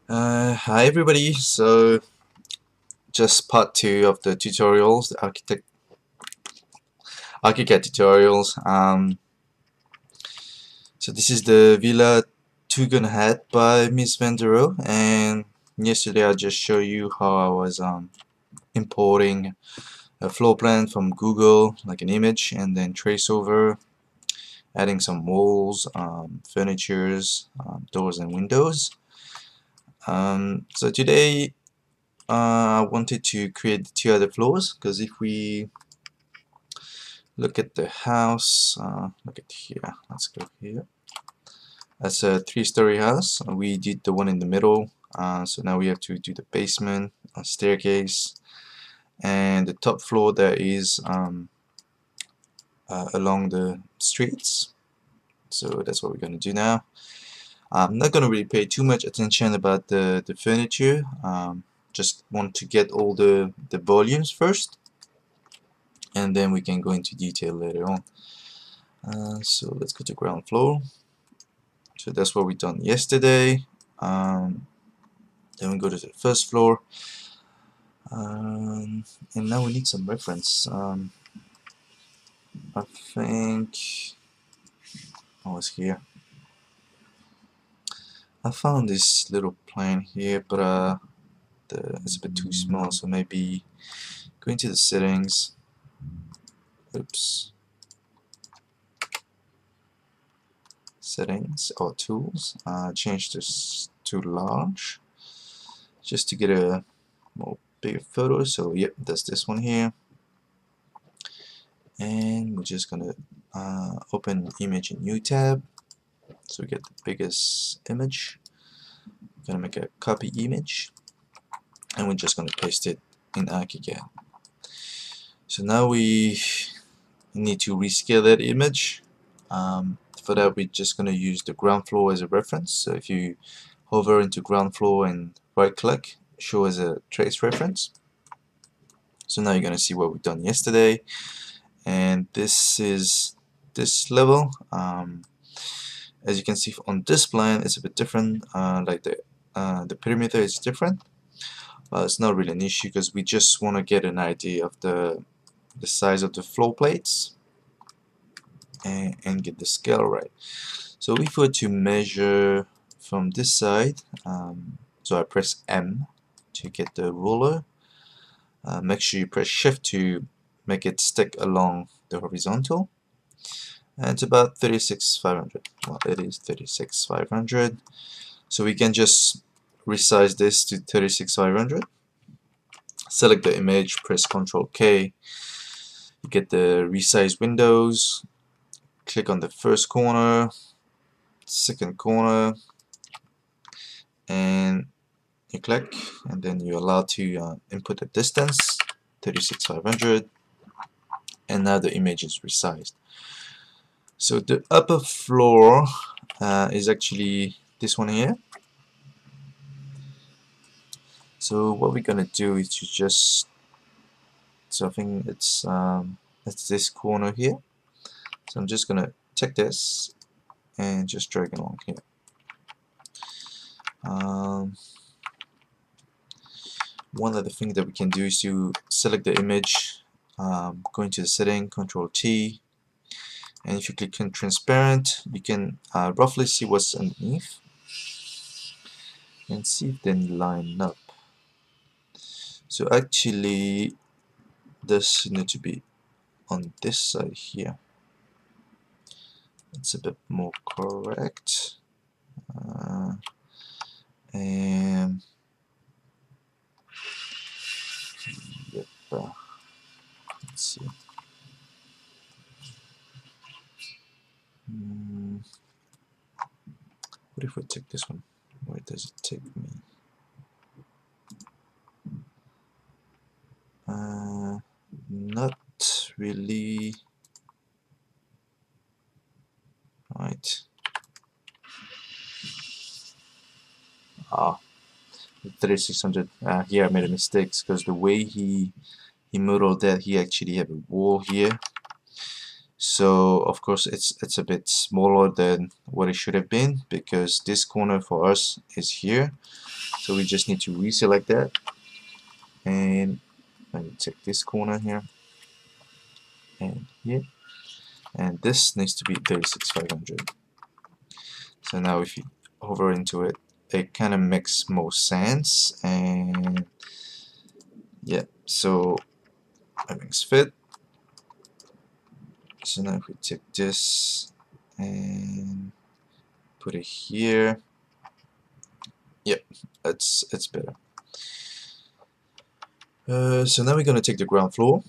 Hi everybody, so just part 2 of the tutorials, the ARCHICAD tutorials. So this is the Villa Tugendhat by Miss Vendero, and yesterday I just show you how I was importing a floor plan from Google, like an image, and then trace over, adding some walls, furnitures, doors and windows. So today I wanted to create 2 other floors, because if we look at the house, look at here, let's go here. That's a 3-story house. We did the one in the middle, so now we have to do the basement, a staircase, and the top floor that is along the streets. So that's what we're going to do now. I'm not going to really pay too much attention about the furniture. Just want to get all the volumes first, and then we can go into detail later on. So let's go to ground floor. So that's what we done yesterday. Then we go to the first floor, and now we need some reference. I think I was here. I found this little plane here, but it's a bit too small. So maybe go into the settings. Oops. Settings or tools. Change this to large, just to get a more bigger photo. So yep, that's this one here, and we're just gonna open image in new tab, so we get the biggest image. We're gonna make a copy image, and we're just gonna paste it in ARCHICAD. So now we need to rescale that image. For that, we're just gonna use the ground floor as a reference. So if you hover into ground floor and right click, show as a trace reference. So now you're gonna see what we've done yesterday, and this is this level. As you can see on this plan, it's a bit different. Like the perimeter is different, but it's not really an issue because we just want to get an idea of the size of the floor plates and get the scale right. So if we were to measure from this side, so I press M to get the ruler. Make sure you press Shift to make it stick along the horizontal. And it's about 36,500. Well, it is 36,500. So we can just resize this to 36,500. Select the image, press Ctrl K. You get the resize windows. Click on the first corner, second corner, and you click, and then you're allowed to input the distance, 36,500, and now the image is resized. So the upper floor is actually this one here. So what we're gonna do is to just, so I think it's this corner here. So I'm just gonna take this and just drag it along here. One other thing that we can do is to select the image, go into the setting, Control T, and if you click on transparent, you can roughly see what's underneath and see if they line up. So actually this needs to be on this side here. It's a bit more correct. And yep, let's see. What if we take this one? Where does it take me? Not really. Right. Ah, 3600. Here I made a mistake because the way he modeled that, he actually have a wall here. So of course it's a bit smaller than what it should have been, because this corner for us is here. So we just need to reselect that, and let me take this corner here and here, and this needs to be 36,500. So now if you hover into it, it kind of makes more sense, and yeah, so everything's fit. So now if we take this and put it here, yep, it's better. So now we're gonna take the ground floor,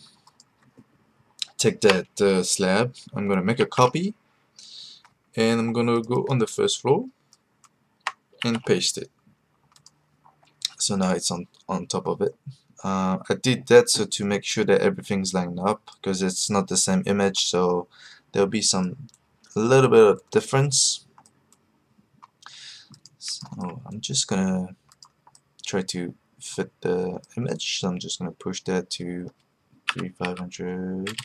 take that slab, I'm gonna make a copy, and I'm gonna go on the first floor and paste it. So now it's on top of it. I did that so to make sure that everything's lined up, because it's not the same image, so there'll be a little bit of difference. So I'm just gonna try to fit the image, so I'm just gonna push that to 3,500,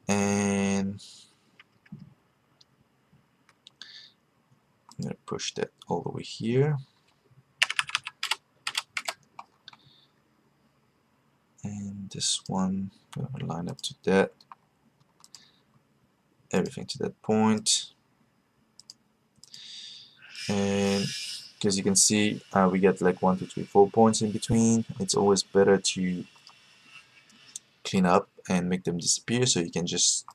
and I'm gonna push that all the way here, and this one I'm gonna line up to that, everything to that point. And as you can see, we get like 1, 2, 3, 4 points in between. It's always better to clean up and make them disappear, so you can just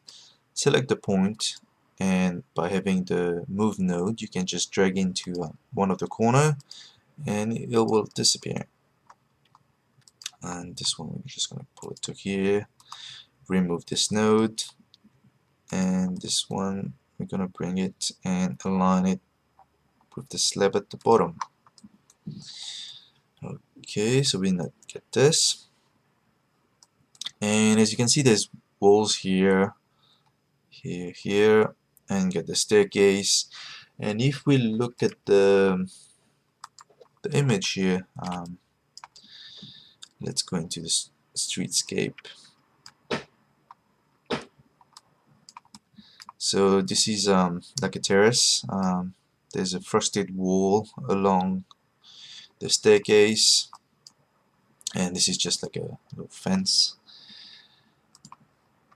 select the point, and by having the move node you can just drag into one of the corner and it will disappear. And this one we're just going to pull it to here, remove this node, and this one we're going to bring it and align it with the slab at the bottom. Okay, so we now get this, and as you can see there's walls here, here, and get the staircase. And if we look at the image here, let's go into the streetscape. So this is like a terrace. There's a frosted wall along the staircase, and this is just like a little fence.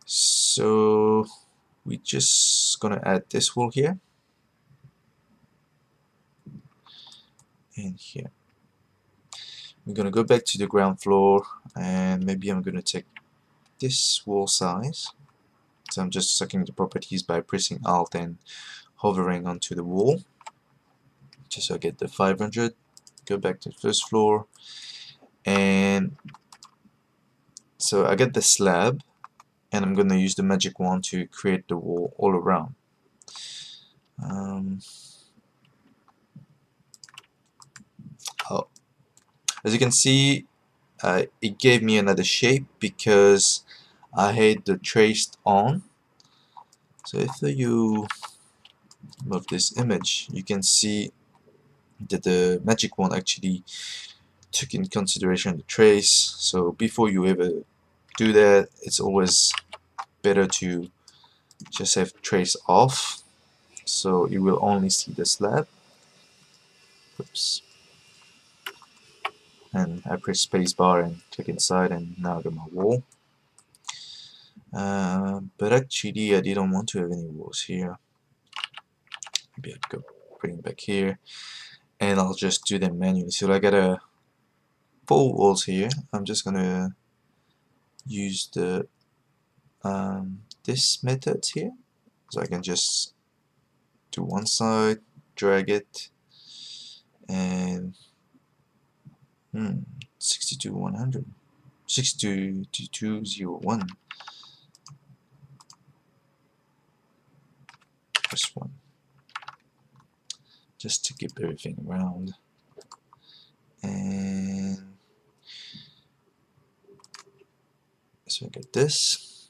So we're just gonna add this wall here and here. We're gonna go back to the ground floor, and maybe I'm gonna take this wall size. So I'm just sucking the properties by pressing Alt and hovering onto the wall, just so I get the 500. Go back to the first floor, and so I get the slab, and I'm gonna use the magic wand to create the wall all around. As you can see, it gave me another shape because I had the traced on. So if you move this image, you can see that the magic wand actually took in consideration the trace. So before you ever do that, it's always better to just have trace off, so you will only see the slab. Oops. And I press spacebar and click inside, and now I got my wall. But actually I didn't want to have any walls here. Maybe I'd go bring it back here, and I'll just do them manually. So I got 4 walls here. I'm just gonna use the this method here, so I can just do one side, drag it, and 62,100, 62,201. Press 1, just to keep everything around. And so I get this.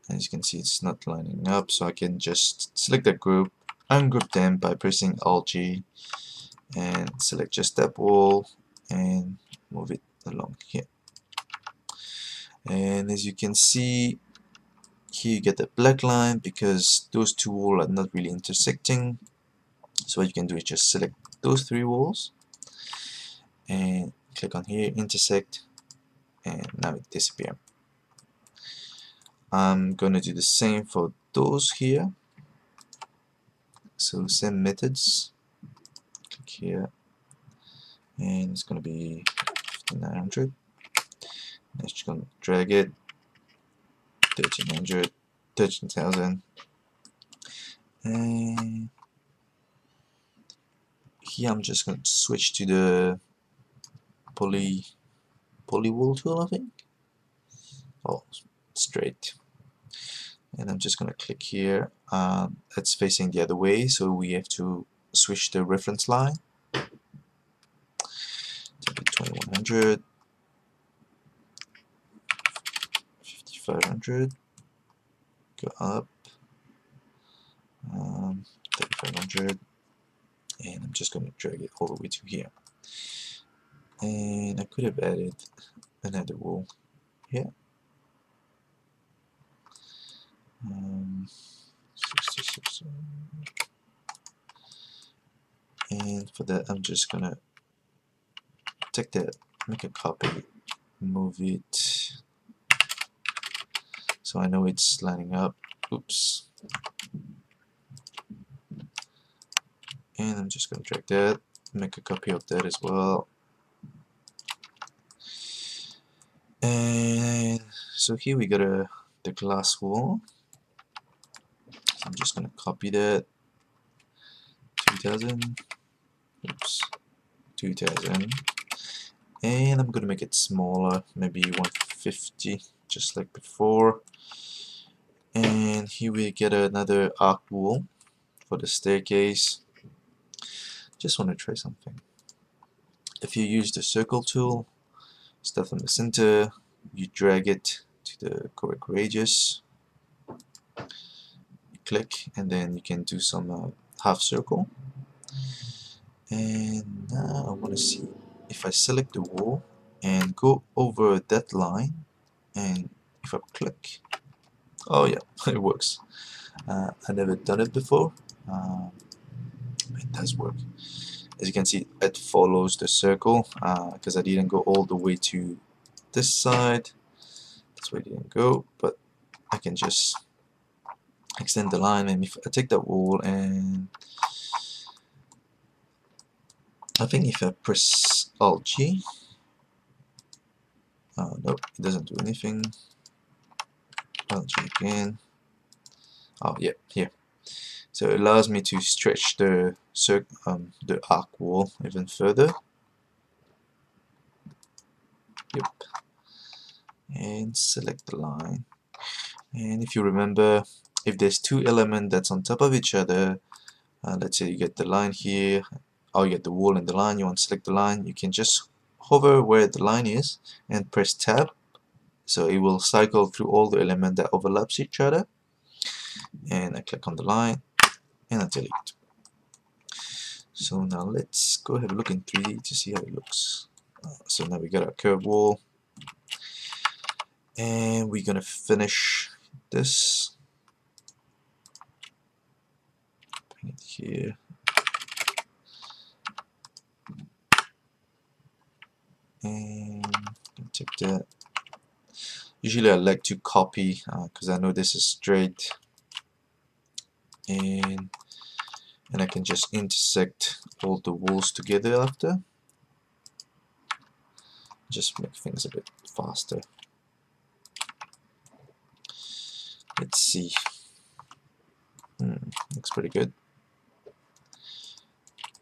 As you can see, it's not lining up, so I can just select that group, ungroup them by pressing Alt G, and select just that wall and move it along here. And as you can see, here you get the black line because those two walls are not really intersecting. So what you can do is just select those three walls and click on here, intersect, and now it disappears. I'm going to do the same for those here. So same methods. Click here, and it's going to be 5900. Let's just going to drag it 1300, 13,000, and here I'm just going to switch to the poly wool tool, I think. Oh, straight. And I'm just going to click here. It's facing the other way, so we have to switch the reference line. 2100, 5500, go up, 3500, and I'm just going to drag it all the way to here. And I could have added another wall here. 66. And for that, I'm just gonna take that, make a copy, move it so I know it's lining up. Oops. And I'm just gonna drag that, make a copy of that as well. And so here we got the glass wall. So I'm just gonna copy that. 2000. Oops. 2000. And I'm gonna make it smaller, maybe 150, just like before. And here we get another arc wall for the staircase. Just want to try something. If you use the circle tool, start from the center, you drag it to the correct radius, you click, and then you can do some half circle. And now I want to see if I select the wall and go over that line, and if I click, oh yeah, it works. I never done it before. It does work. As you can see, it follows the circle because I didn't go all the way to this side. That's where I didn't go, but I can just extend the line. And if I take that wall, and I think if I press Alt G, nope, it doesn't do anything. Alt G again. Oh yeah, here. So it allows me to stretch the arc wall even further. Yep. And select the line. And if you remember, if there's two elements that's on top of each other, let's say you get the line here, or you get the wall and the line, you want to select the line, you can just hover where the line is and press tab, so it will cycle through all the elements that overlaps each other. And I click on the line and I delete. So now let's go have a look in 3D to see how it looks. So now we got our curved wall, and we're gonna finish this. Bring it here. And take that. Usually I like to copy because I know this is straight, and I can just intersect all the walls together after. Just make things a bit faster. Let's see. Looks pretty good.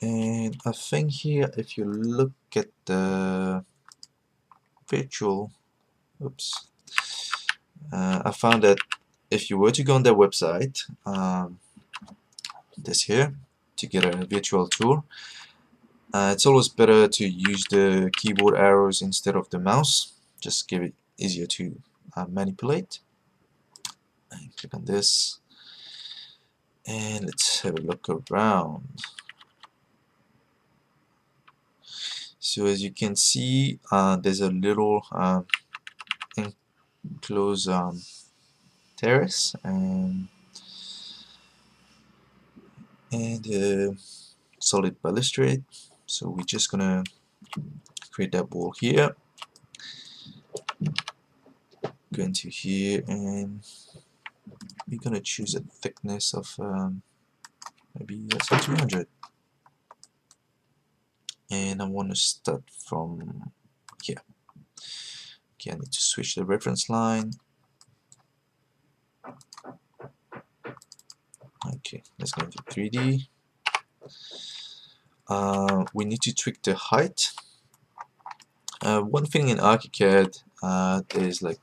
And I think here, if you look at the virtual, oops, I found that if you were to go on their website, this here, to get a virtual tour, it's always better to use the keyboard arrows instead of the mouse. Just give it easier to manipulate. And click on this, and let's have a look around. So as you can see, there's a little enclosed terrace and solid balustrade. So we're just gonna create that wall here. Go into here and we're gonna choose a thickness of maybe let's say 200. And I want to start from here. Okay, I need to switch the reference line. Okay, let's go into 3D. We need to tweak the height. One thing in ARCHICAD, there's like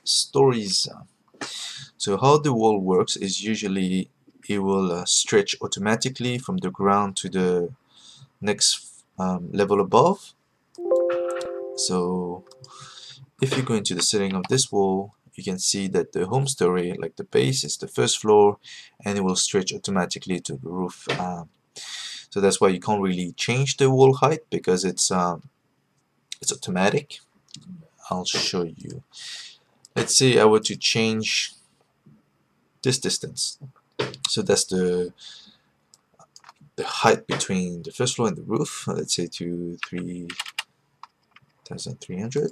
stories. So how the wall works is usually it will stretch automatically from the ground to the next level above. So if you go into the setting of this wall, you can see that the home story, like the base, is the first floor, and it will stretch automatically to the roof. So that's why you can't really change the wall height because it's automatic. I'll show you. Let's say I were to change this distance. So that's the height between the first floor and the roof. Let's say to 3,300.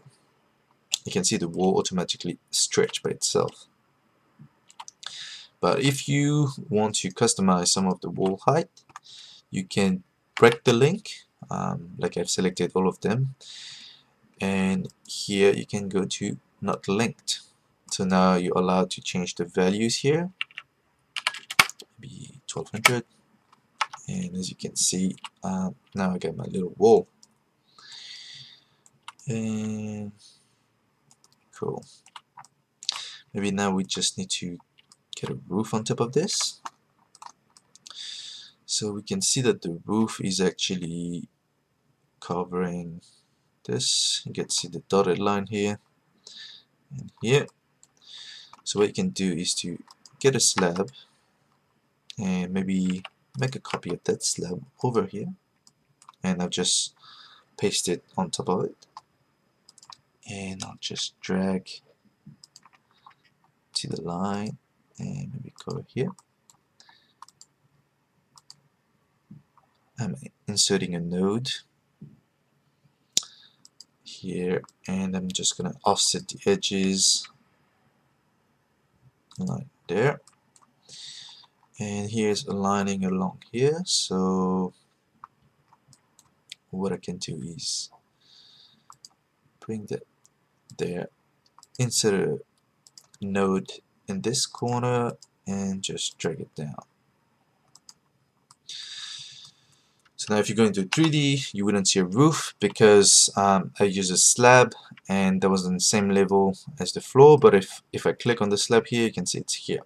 You can see the wall automatically stretch by itself. But if you want to customize some of the wall height, you can break the link, like I've selected all of them, and here you can go to not linked. So now you're allowed to change the values here, maybe 1200, and as you can see, now I got my little wall. And cool. Maybe now we just need to get a roof on top of this. So we can see that the roof is actually covering this. You can see the dotted line here and here. So what you can do is to get a slab and maybe make a copy of that slab over here, and I'll just paste it on top of it, and I'll just drag to the line and maybe go here. I'm inserting a node here, and I'm just gonna offset the edges like there, and here's aligning along here. So what I can do is bring that there, insert a node in this corner and just drag it down. So now if you go into 3D, you wouldn't see a roof because I use a slab and that was on the same level as the floor, but if I click on the slab here, you can see it's here.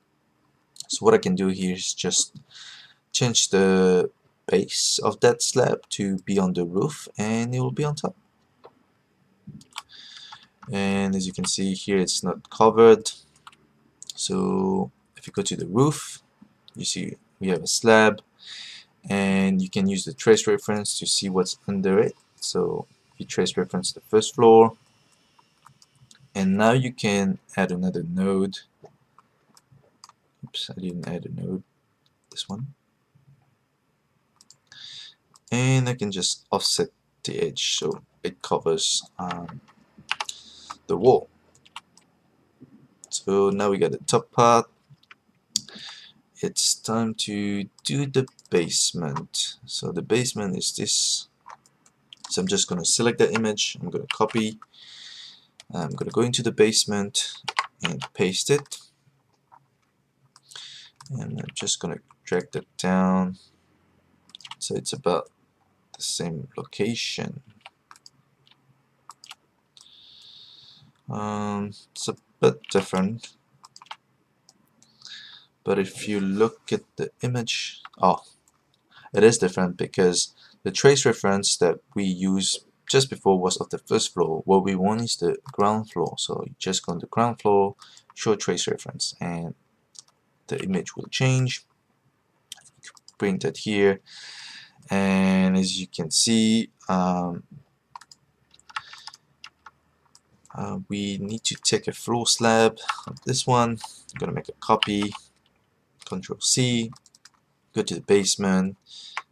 So what I can do here is just change the base of that slab to be on the roof, and it will be on top. And as you can see here, it's not covered. So if you go to the roof, you see we have a slab, and you can use the trace reference to see what's under it. So you trace reference the first floor, and now you can add another node. Oops, I didn't add a node, this one. And I can just offset the edge so it covers the wall. So now we got the top part. It's time to do the basement. So the basement is this. So I'm just going to select that image, I'm going to copy, I'm going to go into the basement and paste it, and I'm just going to drag that down so it's about the same location. It's a bit different, but if you look at the image, oh, it is different because the trace reference that we used just before was of the first floor. What we want is the ground floor, so you just go on the ground floor, show trace reference, and the image will change. Bring that here, and as you can see, we need to take a floor slab of this one. I'm gonna make a copy, Control C, go to the basement,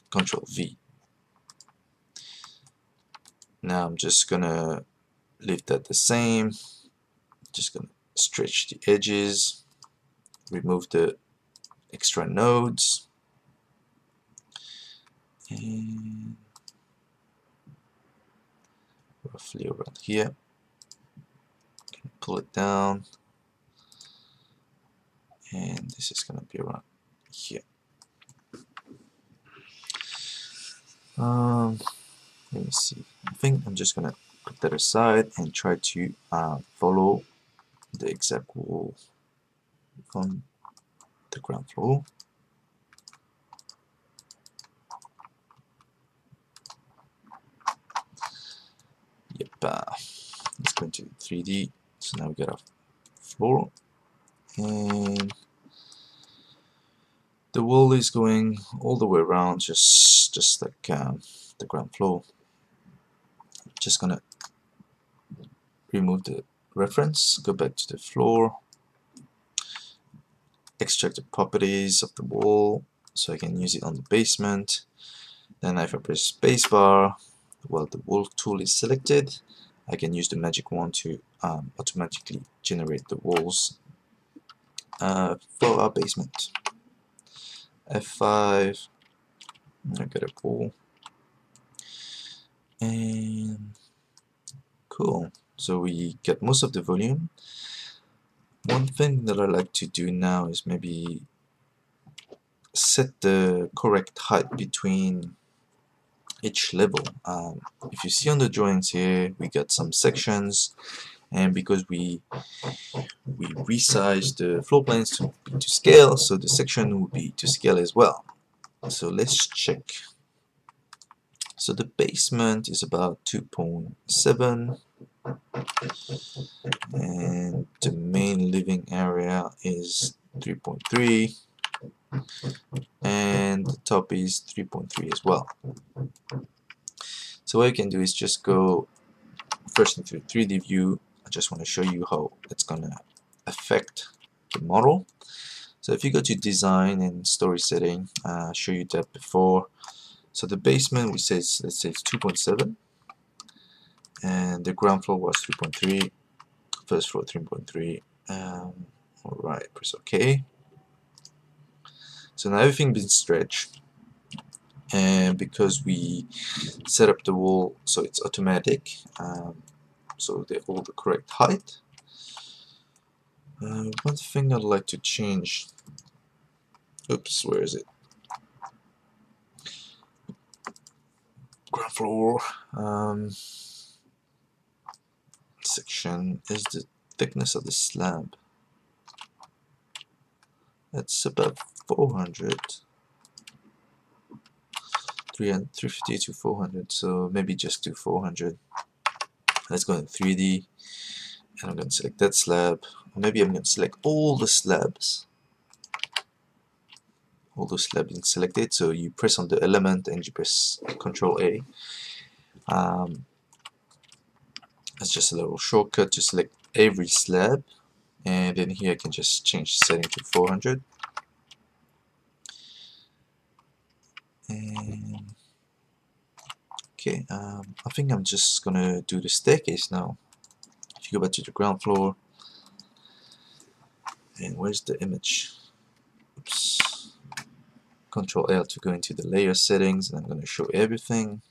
Control V. Now I'm just gonna leave that the same. Just gonna stretch the edges, remove the extra nodes, and roughly around here. Pull it down, and this is gonna be around here. Let me see. I think I'm just gonna put that aside and try to follow the exact wall on the ground floor. Yep. Let's go into 3D. So now we got our floor, and the wall is going all the way around, just like the ground floor. Just gonna remove the reference, go back to the floor, extract the properties of the wall so I can use it on the basement. Then if I press spacebar while the wall tool is selected, I can use the magic wand to automatically generate the walls for our basement. F5, I got a wall, and cool. So we get most of the volume. One thing that I like to do now is maybe set the correct height between each level. If you see on the drawings here, we got some sections, and because we resize the floor plans to be to scale, so the section will be to scale as well. So let's check. So the basement is about 2.7, and the main living area is 3.3, and the top is 3.3 as well. So what you can do is just go first into 3D view. I just want to show you how it's gonna affect the model. So if you go to design and story setting, I showed you that before. So the basement, let's say it's 2.7, and the ground floor was 3.3, first floor 3.3. Alright, press OK. So now everything been stretched, and because we set up the wall so it's automatic, so they're all the correct height. One thing I'd like to change. Oops, where is it? Ground floor. Section is the thickness of the slab. It's about 400. 350 to 400, so maybe just do 400. Let's go in 3D, and I'm going to select that slab. Or maybe I'm going to select all the slabs. All those slabs being selected, so you press on the element and you press Control A. That's just a little shortcut to select every slab, and then here I can just change the setting to 400. And okay, I think I'm just gonna do the staircase now. If you go back to the ground floor, and where's the image? Oops. Control L to go into the layer settings, and I'm gonna show everything.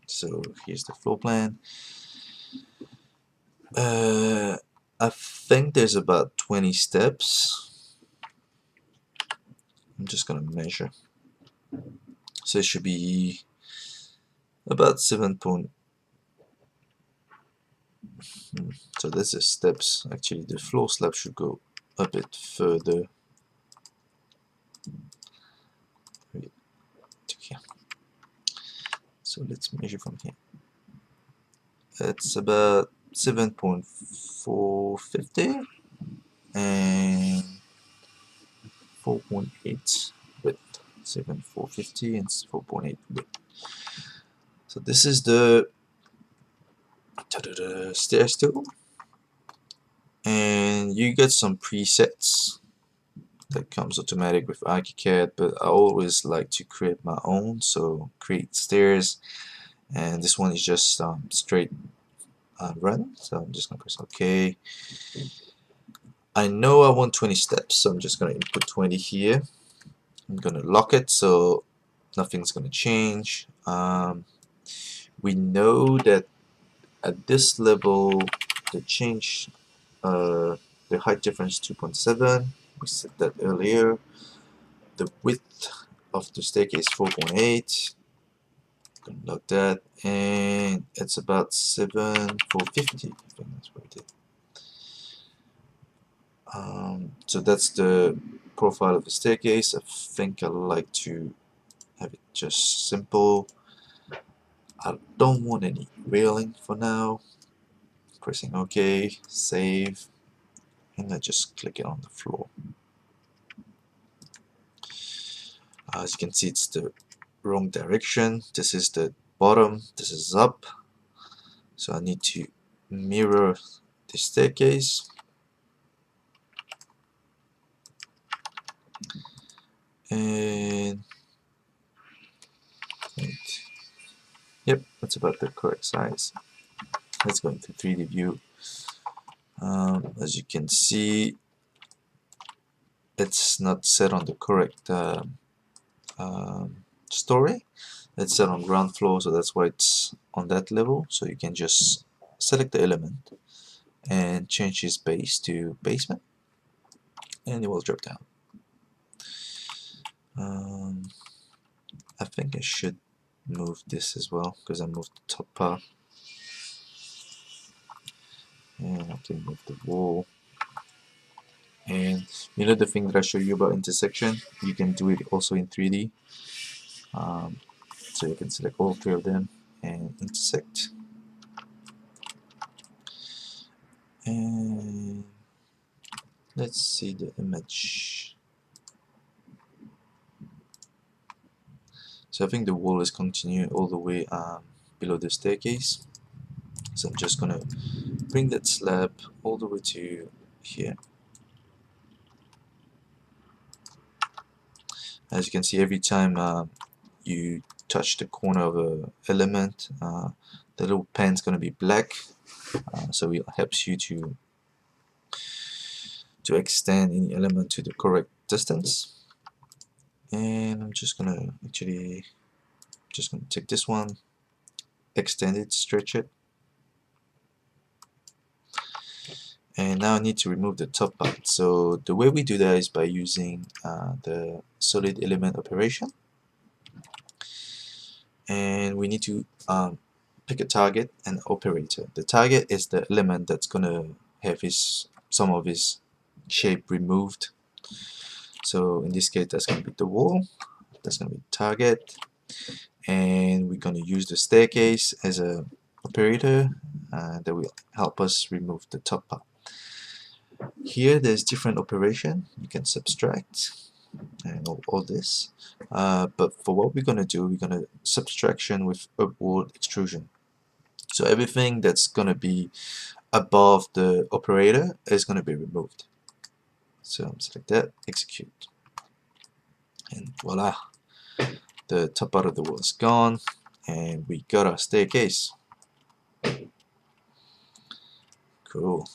So here's the floor plan. I think there's about 20 steps. I'm just gonna measure. So it should be about 7. So that's the steps. Actually, the floor slab should go a bit further. To here. So let's measure from here. It's about 7.450 and 4.8 width. 7.450 and 4.8 width. So this is the stairs tool, and you get some presets that comes automatic with ARCHICAD, but I always like to create my own. So create stairs, and this one is just straight run. So I'm just gonna press OK. I know I want 20 steps, so I'm just gonna input 20 here. I'm gonna lock it so nothing's gonna change. We know that at this level the change the height difference 2.7. We said that earlier. The width of the staircase 4.8. Lock that, and it's about 7,450. I think that's what we did. So that's the profile of the staircase. I think I like to have it just simple. I don't want any railing for now. Pressing OK, save, and I just click it on the floor. As you can see, it's the wrong direction. This is the bottom, this is up. So I need to mirror the staircase. And wait. Yep, that's about the correct size. Let's go into 3D view. As you can see, it's not set on the correct story. It's set on ground floor, so that's why it's on that level. So you can just select the element and change its base to basement, and it will drop down. I think I should move this as well because I moved the top part, and I can move the wall. And you know the thing that I showed you about intersection, you can do it also in 3D. So you can select all three of them and intersect. And let's see the image. So I think the wall is continuing all the way below the staircase. So I'm just gonna bring that slab all the way to here. As you can see, every time you touch the corner of an element, the little pen's going to be black, so it helps you to extend any element to the correct distance. And I'm just going to actually take this one, extend it, stretch it, and now I need to remove the top part. So the way we do that is by using the solid element operation. And we need to pick a target and operator. The target is the element that's gonna have some of his shape removed. So in this case, that's gonna be the wall. That's gonna be the target, and we're gonna use the staircase as a operator that will help us remove the top part. Here, there's different operation. You can subtract and all this. But for what we're going to do, we're going to subtraction with upward extrusion. So everything that's going to be above the operator is going to be removed. So I'm select that, execute, and voila, the top part of the wall is gone, and we got our staircase. Cool.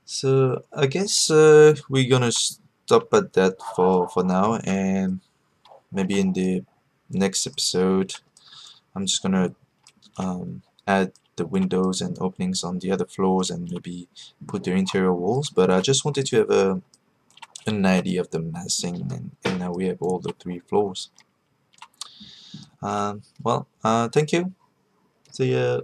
So I guess we're gonna stop at that for now, and maybe in the next episode I'm just gonna add the windows and openings on the other floors and maybe put the interior walls. But I just wanted to have an idea of the massing, and now we have all the 3 floors. Well, thank you. See ya.